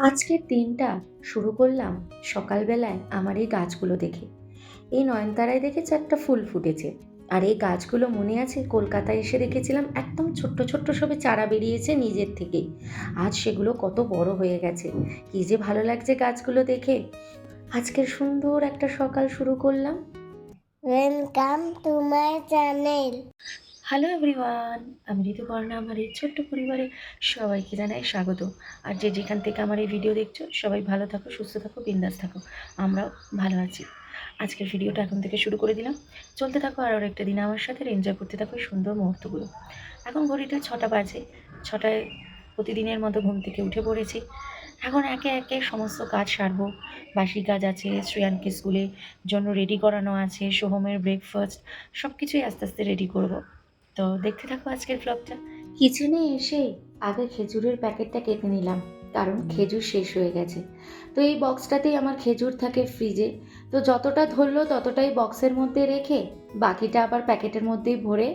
আজকের দিনটা শুরু করলাম সকালবেলায় আমার এই গাছগুলো দেখে। এই নয়নতারায় দেখেছি একটা ফুল ফুটেছে। আর এই গাছগুলো মনে আছে কলকাতায় এসে দেখেছিলাম একদম ছোট্ট ছোট্ট সবে চারা বেরিয়েছে নিজের থেকেই। আজ সেগুলো কত বড় হয়ে গেছে। কি যে ভালো লাগছে গাছগুলো দেখে। আজকের সুন্দর একটা সকাল শুরু করলাম। Welcome to my channel. Hello everyone, আমি ঋতুপর্ণা। আমার এই ছোট্ট পরিবারে সবাইকে জানাই স্বাগত। আর যে যেখান থেকে আমার এই ভিডিও দেখছো সবাই ভালো থাকো, সুস্থ থাকো, বিন্দাস থাকো। আমরাও ভালো আছি। আজকের ভিডিওটা এখন থেকে শুরু করে দিলাম। চলতে থাকো আর একটা দিন আমার সাথে এনজয় করতে থাকো এই সুন্দর মুহূর্তগুলো। এখন ঘড়িতে 6টা বাজে। 6টায় প্রতিদিনের মতো ঘুম থেকে উঠে পড়েছি। এখন একে একে সমস্ত কাজ সারবো। বাসি কাজ আছে, শ্রেয়ানকে স্কুলে জন্য রেডি করানো আছে, সোহমের ব্রেকফাস্ট, সব কিছুই আস্তে আস্তে রেডি করব। তো দেখতে থাকো আজকের ব্লগটা। কিচেনে এসে আগে খেজুরের প্যাকেটটা কেটে নিলাম, কারণ খেজুর শেষ হয়ে গেছে। তো এই বক্সটাতেই আমার খেজুর থাকে ফ্রিজে। তো যতটা ধরলো ততটাই বক্সের মধ্যে রেখে বাকিটা আবার প্যাকেটের মধ্যেই ভরে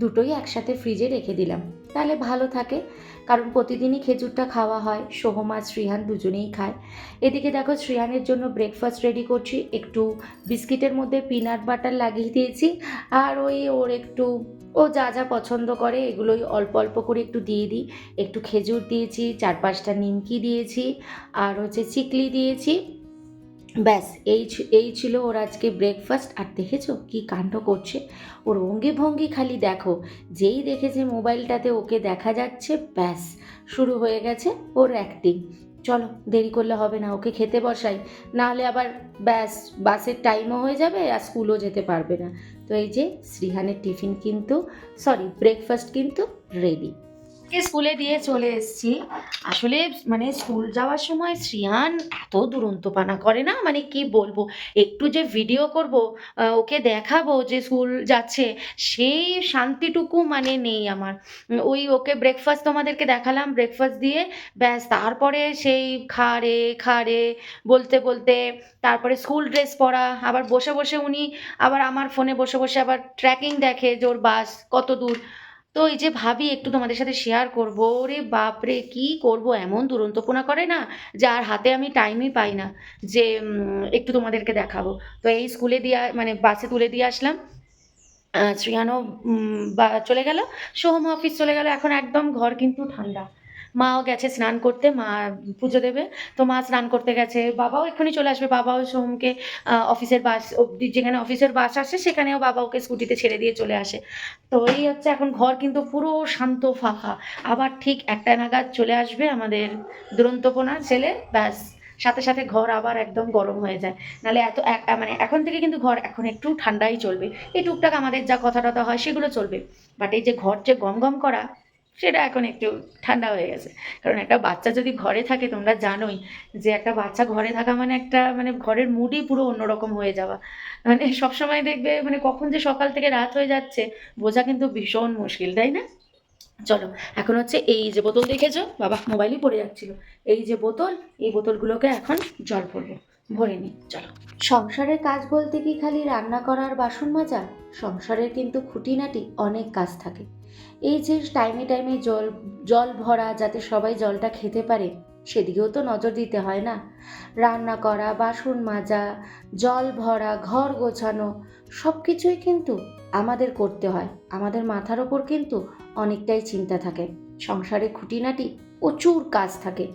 দুটোই একসাথে ফ্রিজে রেখে দিলাম। তাহলে ভালো থাকে, কারণ প্রতিদিনই খেজুরটা খাওয়া হয়। সোহম আর শ্রিহান দুজনেই খায়। এদিকে দেখো শ্রিহানের জন্য ব্রেকফাস্ট রেডি করছি। একটু বিস্কিটের মধ্যে পিনাট বাটার লাগিয়ে দিয়েছি। আর ওর একটু ও যা যা পছন্দ করে এগুলোই অল্প অল্প করে একটু দিয়ে দিই। একটু খেজুর দিয়েছি, 4-5টা নিমকি দিয়েছি, আর চিকলি দিয়েছি। ব্যাস এই ছিল ওর আজকে ব্রেকফাস্ট। আর দেখেছো কি কাণ্ড করছে, ওর অঙ্গি ভঙ্গি খালি দেখো। যেই দেখেছে মোবাইলটাতে ওকে দেখা যাচ্ছে, ব্যাস শুরু হয়ে গেছে ওর অ্যাক্টিং। চলো দেরি করলে হবে না, ওকে খেতে বসাই, নাহলে আবার ব্যাস বাসের টাইমও হয়ে যাবে আর স্কুলও যেতে পারবে না। তো এই যে শ্রীহানের টিফিন কিন্তু, সরি ব্রেকফাস্ট কিন্তু রেডি। কে স্কুলে দিয়ে চলে এসেছি। আসলে মানে স্কুল যাওয়ার সময় শ্রিয়ান এত দুরন্তপনা করে না, মানে কি বলবো। একটু যে ভিডিও করব, ওকে দেখাবো যে স্কুল যাচ্ছে, সেই শান্তিটুকু মানে নেই আমার। ওই ওকে ব্রেকফাস্ট তোমাদেরকে দেখালাম, ব্রেকফাস্ট দিয়ে ব্যাস তারপরে সেই খা রে বলতে বলতে তারপরে স্কুল ড্রেস পরা, আবার বসে বসে উনি আবার আমার ফোনে বসে বসে আবার ট্র্যাকিং দেখে যে ওর বাস কত দূর। তো এই যে ভাবি একটু তোমাদের সাথে শেয়ার করব, ওরে বাপরে কি করব, এমন দুরন্তপনা করে না যে আর হাতে আমি টাইমই পাই না যে একটু তোমাদেরকে দেখাবো। তো এই স্কুলে দিয়ে মানে বাসে তুলে দিয়ে আসলাম। শ্রেয়ানও চলে গেল, সোহম অফিস চলে গেল। এখন একদম ঘর কিন্তু ঠান্ডা। মাও গেছে স্নান করতে, মা পুজো দেবে। তো মা স্নান করতে গেছে, বাবাও এক্ষুনি চলে আসবে। বাবাও সোহমকে অফিসের বাস অব্দি, যেখানে অফিসের বাস আসে সেখানেও বাবা ওকে স্কুটিতে ছেড়ে দিয়ে চলে আসে। তো এই হচ্ছে এখন ঘর কিন্তু পুরো শান্ত ফাঁকা। আবার ঠিক 1টা নাগাদ চলে আসবে আমাদের দুরন্তপনা ছেলে, ব্যাস সাথে সাথে ঘর আবার একদম গরম হয়ে যায়। নাহলে মানে এখন থেকে কিন্তু ঘর এখন একটু ঠান্ডাই চলবে। এই টুকটাক আমাদের যা কথা টথা হয় সেগুলো চলবে। বাট এই যে ঘর যে গম গম করা, সেটা এখন একটু ঠান্ডা হয়ে গেছে। কারণ একটা বাচ্চা যদি ঘরে থাকে, তোমরা জানোই যে একটা বাচ্চা ঘরে থাকা মানে একটা মানে ঘরের মুডই পুরো অন্যরকম হয়ে যাওয়া। মানে সবসময় দেখবে মানে কখন যে সকাল থেকে রাত হয়ে যাচ্ছে বোঝা কিন্তু ভীষণ মুশকিল, তাই না? চলো, এখন হচ্ছে এই যে বোতল দেখেছো, বাবা মোবাইলই পড়ে যাচ্ছিল। এই যে বোতল, এই বোতলগুলোকে এখন জল ভরবো, ভরে নিই চলো। সংসারের কাজ বলতে কি খালি রান্না করার বাসন মাজা? সংসারের কিন্তু খুঁটিনাটি অনেক কাজ থাকে। এই যে টাইমে টাইমে জল জল ভরা, যাতে সবাই জলটা খেতে পারে, সেদিকেও তো নজর দিতে হয় না? রান্না করা, বাসন মাজা, জল ভরা, ঘর গোছানো, সব কিছুই কিন্তু আমাদের করতে হয়। আমাদের মাথার ওপর কিন্তু অনেকটাই চিন্তা থাকে। সংসারে খুঁটিনাটি প্রচুর কাজ থাকে,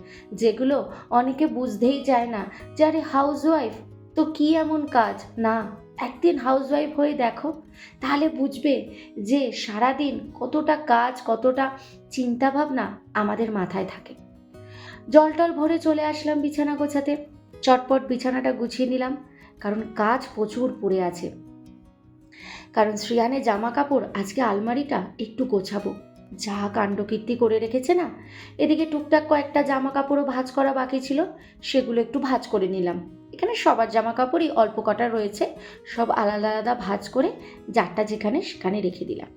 যেগুলো অনেকে বুঝতেই চায় না যে আরে হাউসওয়াইফ তো কি এমন কাজ না। একদিন হাউসওয়াইফ হয়ে দেখো, তাহলে বুঝবে যে সারাদিন কতটা কাজ, কতটা চিন্তা ভাবনা আমাদের মাথায় থাকে। জল টল ভরে চলে আসলাম বিছানা গোছাতে। চটপট বিছানাটা গুছিয়ে নিলাম, কারণ কাজ প্রচুর পড়ে আছে। কারণ শ্রিয়ানের জামা কাপড় আজকে আলমারিটা একটু গোছাবো, যা কাণ্ডকীর্তি করে রেখেছে না। এদিকে টুকটাক কয়েকটা জামা কাপড়ও ভাঁজ করা বাকি ছিল, সেগুলো একটু ভাঁজ করে নিলাম। এখানে সবার জামা কাপড়ই অল্প কটা রয়েছে, সব আলাদা আলাদা ভাঁজ করে যারটা যেখানে সেখানে রেখে দিলাম।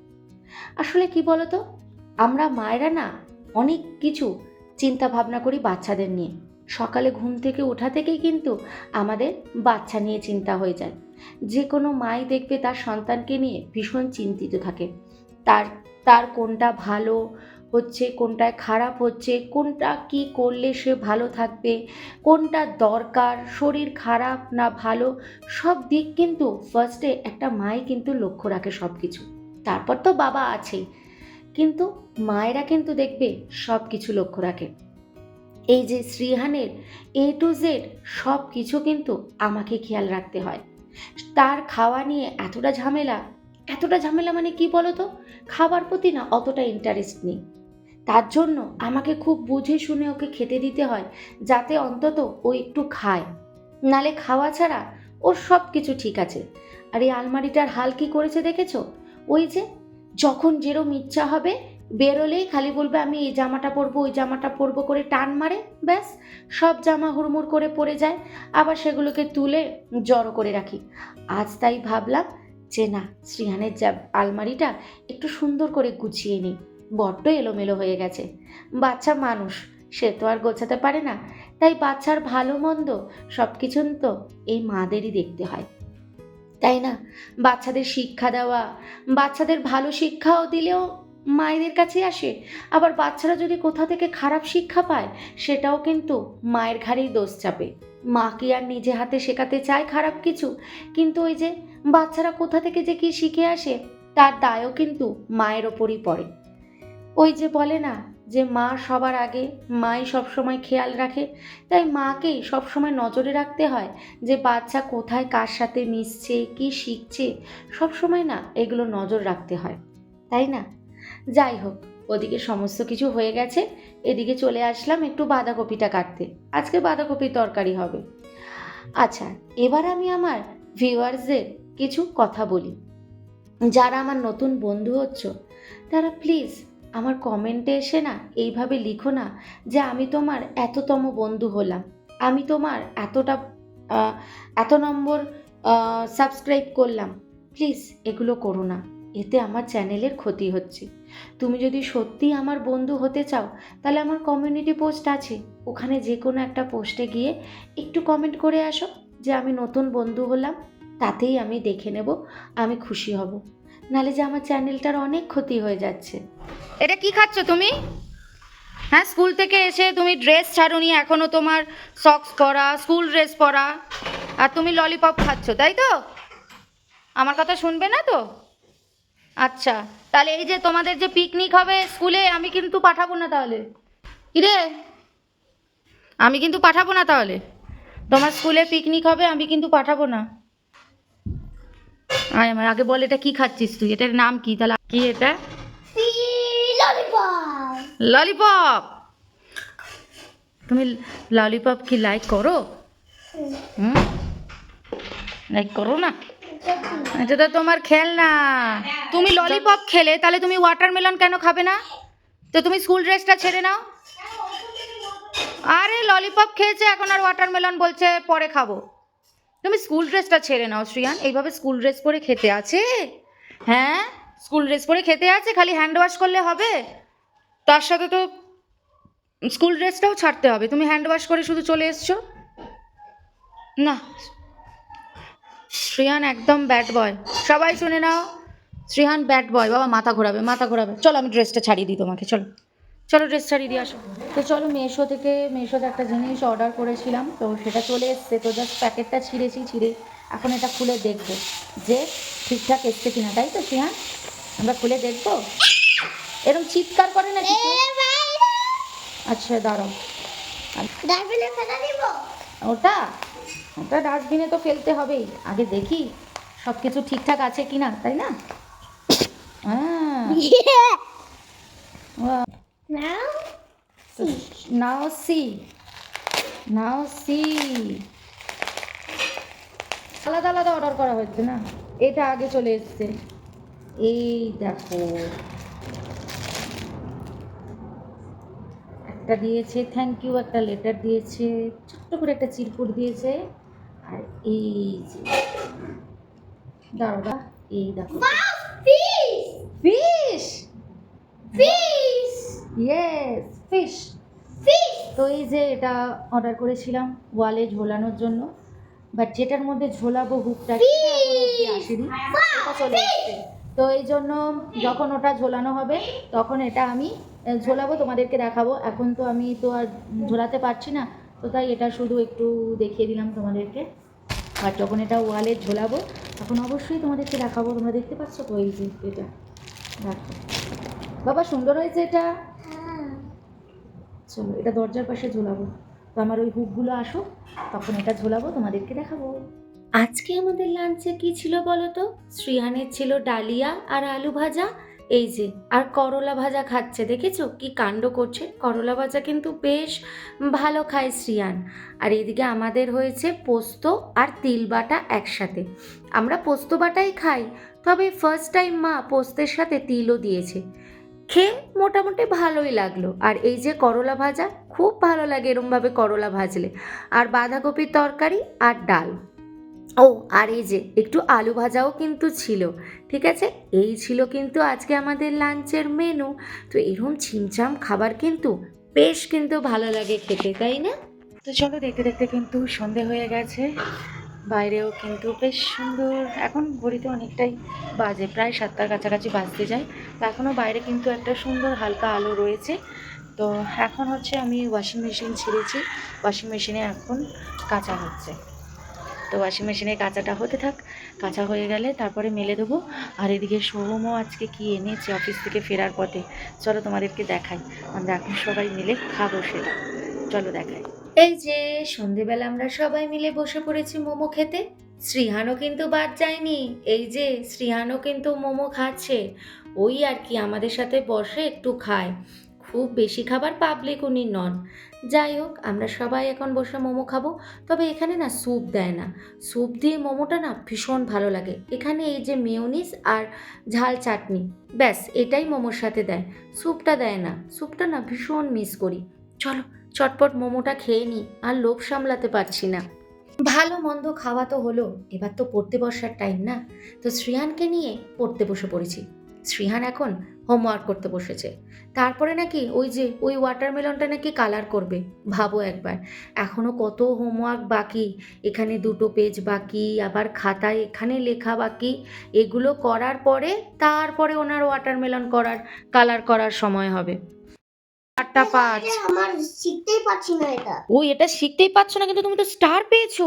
আসলে কি বলতো, আমরা মায়েরা না অনেক কিছু চিন্তা ভাবনা করি বাচ্চাদের নিয়ে। সকালে ঘুম থেকে ওঠা থেকেই কিন্তু আমাদের বাচ্চা নিয়ে চিন্তা হয়ে যায়। যে কোনো মাই দেখবে তার সন্তানকে নিয়ে ভীষণ চিন্তিত থাকে। তার তার কোনটা ভালো, হচ্ছে, কোনটায় খারাপ হচ্ছে, কোনটা কি করলে সে ভালো থাকবে, কোনটা দরকার, শরীর খারাপ না ভালো, সব দিক কিন্তু ফার্স্টে একটা মাই কিন্তু লক্ষ্য রাখে সব কিছু। তারপর তো বাবা আছেই, কিন্তু মায়েরা কিন্তু দেখবে সব কিছু লক্ষ্য রাখে। এই যে শ্রীহানের A to Z সব কিছু কিন্তু আমাকে খেয়াল রাখতে হয়। তার খাওয়া নিয়ে এতটা ঝামেলা মানে কি বলো তো, খাবার প্রতি না অতটা ইন্টারেস্ট নেই। তার জন্য আমাকে খুব বুঝে শুনে ওকে খেতে দিতে হয়, যাতে অন্তত ও একটু খায়, নালে খাওয়া ছাড়া ওর সব কিছু ঠিক আছে। আর এই আলমারিটার হাল কি করেছে দেখেছো? ওই যে যখন যেরম ইচ্ছা হবে বেরোলেই খালি বলবে আমি এই জামাটা পরবো ওই জামাটা পরবো করে টান মারে, ব্যাস সব জামা হুড়মুড় করে পরে যায়, আবার সেগুলোকে তুলে জড়ো করে রাখি। আজ তাই ভাবলাম যে না, শ্রীহানের যা আলমারিটা একটু সুন্দর করে গুছিয়ে নিই, বড্ড এলোমেলো হয়ে গেছে। বাচ্চা মানুষ, সে তো আর গোছাতে পারে না, তাই বাচ্চার ভালো মন্দ সব কিছু তো এই মাদেরই দেখতে হয়, তাই না? বাচ্চাদের শিক্ষা দেওয়া, বাচ্চাদের ভালো শিক্ষাও দিলেও মায়েদের কাছে আসে, আবার বাচ্চারা যদি কোথা থেকে খারাপ শিক্ষা পায় সেটাও কিন্তু মায়ের ঘাড়েই দোষ চাপে। মা কি আর নিজে হাতে শেখাতে চায় খারাপ কিছু, কিন্তু ওই যে বাচ্চারা কোথা থেকে যে কি শিখে আসে তার দায়ও কিন্তু মায়ের ওপরই পড়ে। ওই যে বলে না যে মা সবার আগে, মাই সবসময় খেয়াল রাখে, তাই মাকেই সবসময় নজরে রাখতে হয় যে বাচ্চা কোথায় কার সাথে মিশছে, কি শিখছে, সবসময় না এগুলো নজর রাখতে হয়, তাই না? যাই হোক, ওদিকে সমস্ত কিছু হয়ে গেছে, এদিকে চলে আসলাম একটু বাঁধাকপিটা কাটতে। আজকে বাঁধাকপির তরকারি হবে। আচ্ছা, এবার আমি আমার ভিউয়ার্সদের কিছু কথা বলি। যারা আমার নতুন বন্ধু হচ্ছ তারা প্লিজ আমার কমেন্টে এসে না এইভাবে লিখো না যে আমি তোমার এততম বন্ধু হলাম, আমি তোমার এত নম্বর সাবস্ক্রাইব করলাম। প্লিজ এগুলো করো না, এতে আমার চ্যানেলের ক্ষতি হচ্ছে। তুমি যদি সত্যি আমার বন্ধু হতে চাও তাহলে আমার কমিউনিটি পোস্ট আছে, ওখানে যে কোনো একটা পোস্টে গিয়ে একটু কমেন্ট করে আসো যে আমি নতুন বন্ধু হলাম, তাতেই আমি দেখে নেব, আমি খুশি হব। নালে যে আমার চ্যানেলটার অনেক ক্ষতি হয়ে যাচ্ছে। এটা কি খাচ্ছ তুমি? হ্যাঁ, স্কুল থেকে এসে তুমি ড্রেস ছাড়ুনি, এখনো তোমার সক্স পরা, স্কুল ড্রেস পরা, আর তুমি ললিপপ খাচ্ছ, তাই তো? আমার কথা শুনবে না তো? আচ্ছা, তাহলে এই যে তোমাদের যে পিকনিক হবে স্কুলে, আমি কিন্তু পাঠাবো না তাহলে। কিরে, আমি কিন্তু পাঠাবো না তাহলে। তোমার স্কুলে পিকনিক হবে, আমি কিন্তু পাঠাবো না। আয় আমার আগে বল, এটা কি খাচ্ছিস তুই? এটার নাম কি তাহলে? কি এটা? ললিপপ। ললিপপ। তুমি ললিপপ কি লাইক করো? হুম, লাইক করো না? এটা তো তোমার খেলনা। তুমি ললিপপ খেলে তাহলে তুমি ওয়াটারমেলন কেন খাবে না? তো তুমি স্কুল ড্রেসটা ছেড়ে নাও। আরে ললিপপ খেয়েছে, এখন আর ওয়াটারমেলন বলছে পরে খাবো। তুমি স্কুল ড্রেসটা ছেড়ে নাও শ্রিয়ান, এইভাবে স্কুল ড্রেস পরে খেতে আছে? হ্যাঁ, স্কুল ড্রেস পরে খেতে আছে, খালি হ্যান্ড ওয়াশ করলে হবে? তার সাথে তো স্কুল ড্রেসটাও ছাড়তে হবে। তুমি হ্যান্ড ওয়াশ করে শুধু চলে এসছো না। শ্রেয়ান একদম ব্যাড বয়, সবাই শুনে নাও, শ্রেয়ান ব্যাড বয়। বাবা মাথা ঘোরাবে, মাথা ঘোরাবে। চলো আমি ড্রেসটা ছাড়িয়ে দিই তোমাকে, চলো চলো ড্রেস ছাড়িয়ে দিয়ে আসো। তো চলো, মেশোতে একটা জিনিস অর্ডার করেছিলাম, তো সেটা চলে এসছে। তো জাস্ট প্যাকেটটা ছিঁড়ে এখন এটা খুলে দেখবো যে ঠিকঠাক এসছে কিনা, তাই তো শ্রেয়ান? আমরা খুলে দেখবো। এরকম চিৎকার করে না কিছু? আচ্ছা দাঁড়াও, ডাস্টবিনে ফেলে দিব। ওটা ওটা ডাস্টবিনে তো ফেলতে হবেই, আগে দেখি সব কিছু ঠিকঠাক আছে কি না, তাই না? হ্যাঁ, নাও নাও সি আলাদা আলাদা অর্ডার করা হচ্ছে না, এটা আগে চলে এসছে। এই দেখো, একটা দিয়েছে থ্যাংক ইউ, একটা লেটার দিয়েছে, ছোট্ট করে একটা চিরকুট দিয়েছে, আর এই যে দাঁড়া, এই দেখো fish fish. Fish yes, fish. Fish. তো এই যে এটা অর্ডার করেছিলাম ওয়ালে ঝোলানোর জন্য, বাট যেটার মধ্যে ঝোলাবো হুকটা আসেনি, এটা চলে এসছে। তো এই জন্য যখন ওটা ঝোলানো হবে তখন এটা আমি ঝোলাবো, তোমাদেরকে দেখাবো। এখন তো আমি তো আর ঝোলাতে পারছি না, তো তাই এটা শুধু একটু দেখিয়ে দিলাম তোমাদেরকে। আর যখন এটা ওয়ালে ঝোলাবো তখন অবশ্যই তোমাদেরকে দেখাবো। তোমরা দেখতে পাচ্ছ তো, এই যে এটা দেখো বাবা, সুন্দর হয়েছে এটা। হ্যাঁ। চলো এটা দরজার পাশে ঝোলাবো, তো আমার ওই হুকগুলো আসুক, তখন এটা ঝোলাবো, তোমাদেরকে দেখাবো। আজকে আমাদের লাঞ্চে কি ছিল বলো তো? শ্রিয়ানের ছিল ডালিয়া আর আলু ভাজা, এই যে, আর করলা ভাজা খাচ্ছে, দেখেছো কি কাণ্ড করছে। করলা ভাজা কিন্তু বেশ ভালো খায় শ্রিয়ান। আর এদিকে আমাদের হয়েছে পোস্ত আর তিল বাটা একসাথে। আমরা পোস্ত বাটাই খাই, তবে ফার্স্ট টাইম মা পোস্তের সাথে তিলও দিয়েছে, খেয়ে মোটামুটি ভালোই লাগলো। আর এই যে করলা ভাজা, খুব ভালো লাগে এরমভাবে করলা ভাজলে। আর বাঁধাকপির তরকারি আর ডাল। ও আর এই যে একটু আলু ভাজাও কিন্তু ছিল। ঠিক আছে, এই ছিল কিন্তু আজকে আমাদের লাঞ্চের মেনু। তো এরকম ছিমছাম খাবার কিন্তু বেশ কিন্তু ভালো লাগে খেতে, তাই না? তো চলো, দেখতে দেখতে কিন্তু সন্ধে হয়ে গেছে। বাইরেও কিন্তু বেশ সুন্দর, এখন ঘড়িতে অনেকটাই বাজে, প্রায় 7টার কাছাকাছি বাজতে যায়। তো এখনও বাইরে কিন্তু একটা সুন্দর হালকা আলো রয়েছে। তো এখন হচ্ছে আমি ওয়াশিং মেশিন ছেড়েছি, ওয়াশিং মেশিনে এখন কাচা হচ্ছে। তো ওয়াশিং মেশিনে কাচাটা হতে থাক, কাঁচা হয়ে গেলে তারপরে মেলে দেবো। আর এদিকে সোহমও আজকে কি এনেছে অফিস থেকে ফেরার পথে, চলো তোমাদেরকে দেখাই। আমরা এখন সবাই মিলে খাবো সেটা, চলো দেখাই। এই যে সন্ধেবেলা আমরা সবাই মিলে বসে পড়েছি মোমো খেতে। শ্রীহানও কিন্তু বাদ যায়নি, এই যে শ্রীহানও কিন্তু মোমো খাচ্ছে। ওই আর কি, আমাদের সাথে বসে একটু খায়, খুব বেশি খাবার পাবলিক উনি নন। যাই হোক, আমরা সবাই এখন বসে মোমো খাবো। তবে এখানে না স্যুপ দেয় না, স্যুপ দিয়ে মোমোটা না ভীষণ ভালো লাগে। এখানে এই যে মেয়োনিজ আর ঝাল চাটনি, ব্যাস এটাই মোমোর সাথে দেয়, স্যুপটা দেয় না। স্যুপটা না ভীষণ মিস করি। চলো চটপট মোমোটা খেয়ে নিই, আর লোভ সামলাতে পারছি না। ভালো মন্দ খাওয়া তো হলো, এবার তো পড়তে বসার টাইম না। তো শ্রিয়ানকে নিয়ে পড়তে বসে পড়েছি। শ্রিয়ান এখন হোমওয়ার্ক করতে বসেছে। তারপরে নাকি ওই যে ওই ওয়াটারমেলনটা নাকি কালার করবে, ভাবো একবার। এখনও কত হোমওয়ার্ক বাকি, এখানে 2টো পেজ বাকি, আবার খাতায় এখানে লেখা বাকি। এগুলো করার পরে তারপরে ওনার ওয়াটারমেলন করার, কালার করার সময় হবে। 4টা 5। আমার শিখতেই পারছি না এটা। ও এটা শিখতেই পারছো না, কিন্তু তুমি তো স্টার পেয়েছো।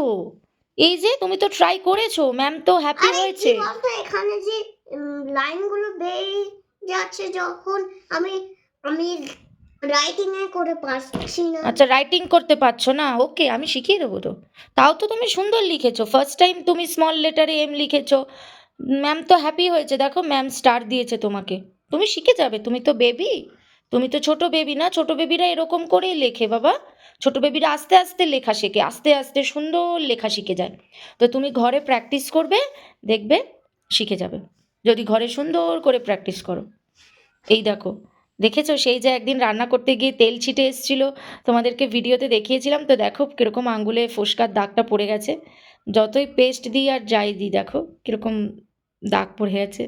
এই যে তুমি তো ট্রাই করেছো, ম্যাম তো হ্যাপি আরে কি হয়েছে। বলতো, এখানে যে লাইনগুলো বেরিয়ে যাচ্ছে যখন আমি আমি রাইটিং এ করে পারছি না। আচ্ছা, রাইটিং করতে পারছো না, ওকে আমি শিখিয়ে দেবো তো। তাও তো তুমি সুন্দর লিখেছো, ফার্স্ট টাইম তুমি স্মল লেটারে এম লিখেছো। ম্যাম তো হ্যাপি হয়েছে, দেখো ম্যাম স্টার দিয়েছে তোমাকে। তুমি শিখে যাবে, তুমি তো বেবি, তুমি তো ছোট বেবি না, ছোট বেবিরা এরকম করেই লেখে বাবা। ছোট বেবিরা আস্তে আস্তে লেখা শেখে, আস্তে আস্তে সুন্দর লেখা শিখে যায়। তো তুমি ঘরে প্র্যাকটিস করবে, দেখবে শিখে যাবে, যদি ঘরে সুন্দর করে প্র্যাকটিস করো। এই দেখো, দেখেছো সেই যে একদিন রান্না করতে গিয়ে তেল ছিটে এসেছিল, তোমাদেরকে ভিডিওতে দেখিয়েছিলাম তো, দেখো কীরকম আঙুলে ফোস্কার দাগটা পড়ে গেছে। যতই পেস্ট দিই আর যাই দিই, দেখো কীরকম দাগ পড়ে গেছে।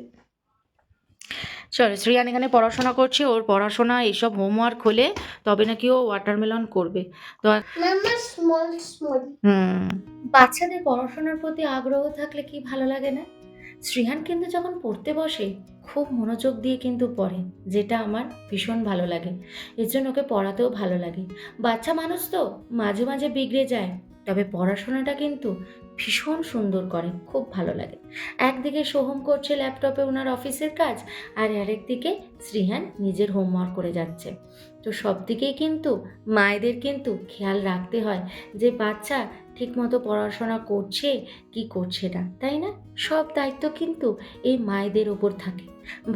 চলো, শ্রিয়ান এখানে পড়াশোনা করছে, ওর পড়াশোনা এইসব হোমওয়ার্ক হলে তবে নাকি ও ওয়াটারমেলন করবে। তো মাম্মা স্মল স্মল। বাচ্চাদের পড়াশোনার প্রতি আগ্রহ থাকলে কি ভালো লাগে না? শ্রিহান কিন্তু যখন পড়তে বসে খুব মনোযোগ দিয়ে কিন্তু পড়ে, যেটা আমার ভীষণ ভালো লাগে। এর জন্য ওকে পড়াতেও ভালো লাগে। বাচ্চা মানুষ তো মাঝে মাঝে বিগড়ে যায়, তবে পড়াশোনাটা কিন্তু ভীষণ সুন্দর করে, খুব ভালো লাগে। একদিকে সোহম করছে ল্যাপটপে ওনার অফিসের কাজ, আর আরেকদিকে শ্রিহান নিজের হোমওয়ার্ক করে যাচ্ছে। তো সব দিকেই কিন্তু মায়েদের কিন্তু খেয়াল রাখতে হয় যে বাচ্চা ঠিকমতো পড়াশোনা করছে কি করছে না, তাই না? সব দায়িত্ব কিন্তু এই মায়েদের ওপর থাকে।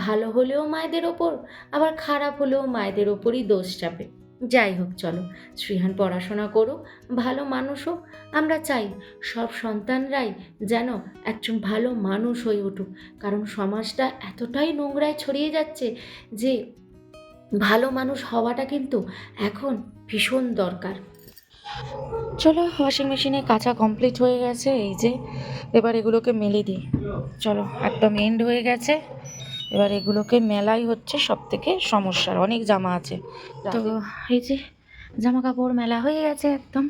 ভালো হলেও মায়েদের ওপর, আবার খারাপ হলেও মায়েদের ওপরই দোষ চাপে। যাই হোক, চলো শ্রিহান পড়াশোনা করুক, ভালো মানুষ হোক। আমরা চাই সব সন্তানরাই যেন একজন ভালো মানুষ হয়ে উঠুক, কারণ সমাজটা এতটাই নোংরায় ছড়িয়ে যাচ্ছে যে ভালো মানুষ হওয়াটা কিন্তু এখন ভীষণ দরকার। চলো, ওয়াশিং মেশিনে কাচা কমপ্লিট হয়ে গেছে, এই যে এবার এগুলোকে মেলে দিই। চলো, একদম এন্ড হয়ে গেছে, এবার এগুলোকে মেলাই হচ্ছে সব থেকে সমস্যার, অনেক জামা আছে। তো এই যে জামা কাপড় মেলা হয়ে গেছে একদম।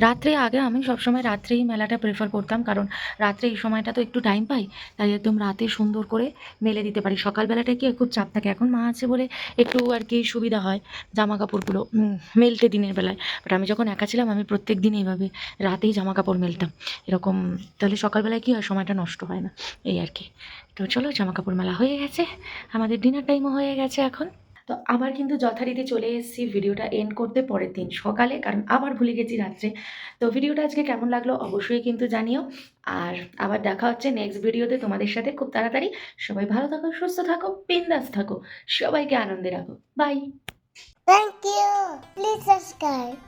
রাত্রে আগে আমি সবসময় রাত্রেই মেলাটা প্রেফার করতাম, কারণ রাত্রে এই সময়টা তো একটু টাইম পাই, তাই একদম রাতে সুন্দর করে মেলে দিতে পারি। সকালবেলাটা কি খুব চাপ থাকে, এখন মা আছে বলে একটু আর কি সুবিধা হয় জামা কাপড়গুলো মেলতে দিনের বেলায়। বাট আমি যখন একা ছিলাম আমি প্রত্যেক দিন এইভাবে রাতেই জামা কাপড় মেলতাম এরকম, তাহলে সকালবেলায় কি হয় সময়টা নষ্ট হয় না, এই আর কি। তো চলো, জামা কাপড় মেলা হয়ে গেছে, আমাদের ডিনার টাইমও হয়ে গেছে এখন। তো আবার কিন্তু যথারীতি চলে এসেছি ভিডিওটা এন্ড করতে পরের দিন সকালে, কারণ আবার ভুলে গেছি রাত্রে। তো ভিডিওটা আজকে কেমন লাগলো অবশ্যই কিন্তু জানিও। আর আবার দেখা হচ্ছে নেক্সট ভিডিওতে তোমাদের সাথে খুব তাড়াতাড়ি। সবাই ভালো থাকো, সুস্থ থাকো, বিন্দাস থাকো, সবাইকে আনন্দে রাখো। By. Thank you. Please subscribe.